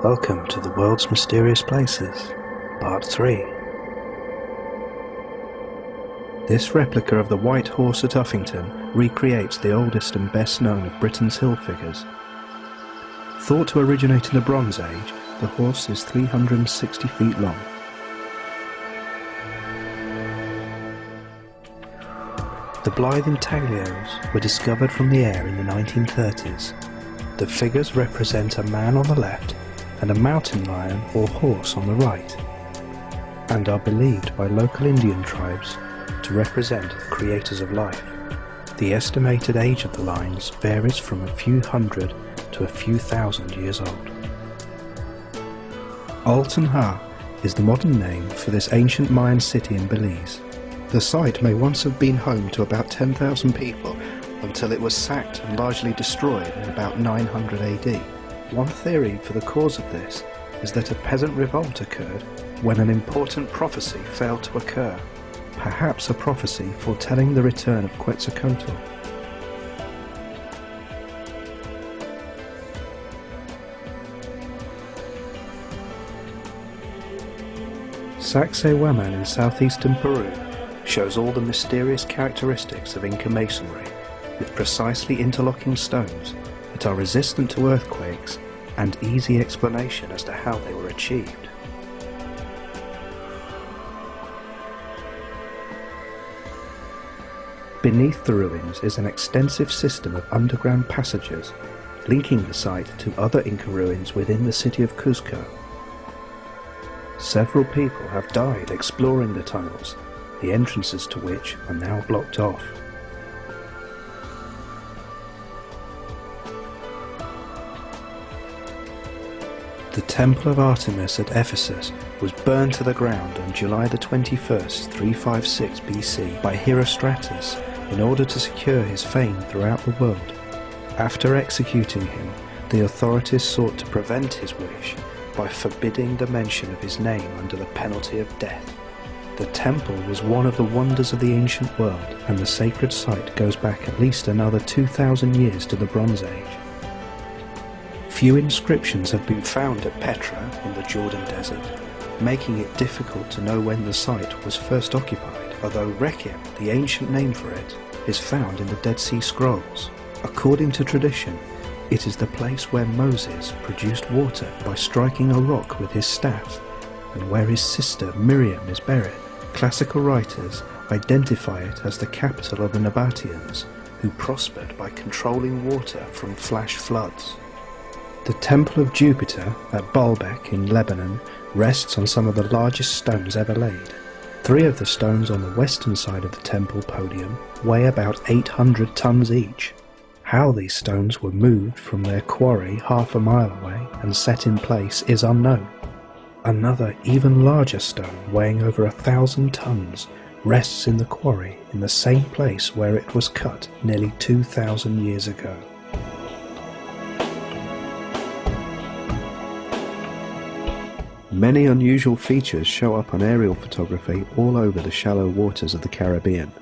Welcome to the World's Mysterious Places, Part 3. This replica of the White Horse at Uffington recreates the oldest and best known of Britain's hill figures. Thought to originate in the Bronze Age, the horse is 360 feet long. The Blythe intaglios were discovered from the air in the 1930s. The figures represent a man on the left and a mountain lion or horse on the right, and are believed by local Indian tribes to represent the creators of life. The estimated age of the lions varies from a few hundred to a few thousand years old. Altan Ha is the modern name for this ancient Mayan city in Belize. The site may once have been home to about 10,000 people until it was sacked and largely destroyed in about 900 AD. One theory for the cause of this is that a peasant revolt occurred when an important prophecy failed to occur, perhaps a prophecy foretelling the return of Quetzalcoatl. Sacsayhuaman in southeastern Peru shows all the mysterious characteristics of Inca masonry, with precisely interlocking stones that are resistant to earthquakes and easy explanation as to how they were achieved. Beneath the ruins is an extensive system of underground passages linking the site to other Inca ruins within the city of Cuzco. Several people have died exploring the tunnels, the entrances to which are now blocked off. The Temple of Artemis at Ephesus was burned to the ground on July the 21st, 356 BC by Herostratus in order to secure his fame throughout the world. After executing him, the authorities sought to prevent his wish by forbidding the mention of his name under the penalty of death. The temple was one of the wonders of the ancient world, and the sacred site goes back at least another 2,000 years to the Bronze Age. Few inscriptions have been found at Petra in the Jordan Desert, making it difficult to know when the site was first occupied, although Rekhim, the ancient name for it, is found in the Dead Sea Scrolls. According to tradition, it is the place where Moses produced water by striking a rock with his staff, and where his sister Miriam is buried. Classical writers identify it as the capital of the Nabateans, who prospered by controlling water from flash floods. The Temple of Jupiter at Baalbek in Lebanon rests on some of the largest stones ever laid. 3 of the stones on the western side of the temple podium weigh about 800 tons each. How these stones were moved from their quarry half a mile away and set in place is unknown. Another, even larger stone weighing over 1,000 tons rests in the quarry in the same place where it was cut nearly 2,000 years ago. Many unusual features show up on aerial photography all over the shallow waters of the Caribbean.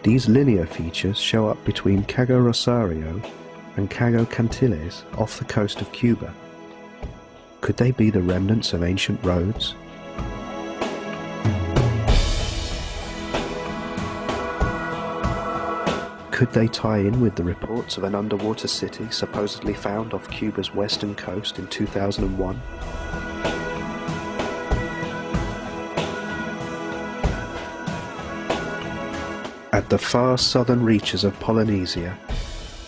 These linear features show up between Cago Rosario and Cago Cantiles off the coast of Cuba. Could they be the remnants of ancient roads? Could they tie in with the reports of an underwater city supposedly found off Cuba's western coast in 2001? At the far southern reaches of Polynesia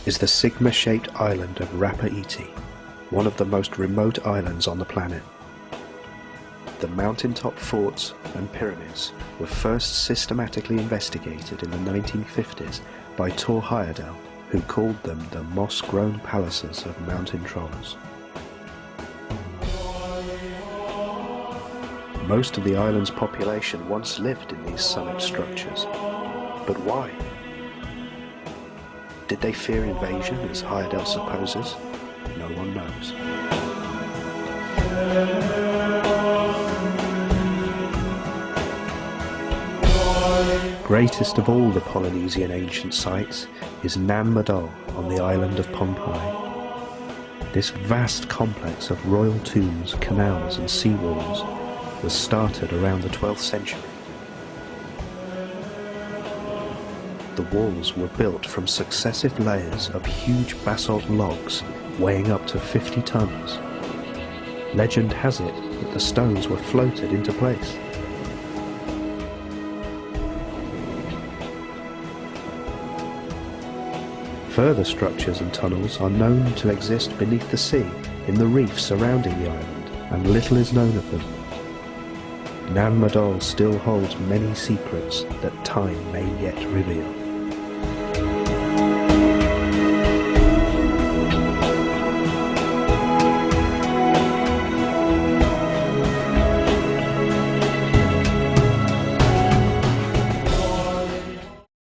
is the sigma-shaped island of Rapa Iti, one of the most remote islands on the planet. The mountaintop forts and pyramids were first systematically investigated in the 1950s by Thor Heyerdahl, who called them the moss-grown palaces of mountain trolls. Most of the island's population once lived in these summit structures. But why? Did they fear invasion, as Heyerdahl supposes? No one knows. Greatest of all the Polynesian ancient sites is Nan Madol on the island of Pohnpei. This vast complex of royal tombs, canals and seawalls was started around the 12th century. The walls were built from successive layers of huge basalt logs weighing up to 50 tons. Legend has it that the stones were floated into place. Further structures and tunnels are known to exist beneath the sea in the reef surrounding the island, and little is known of them. Nan Madol still holds many secrets that time may yet reveal.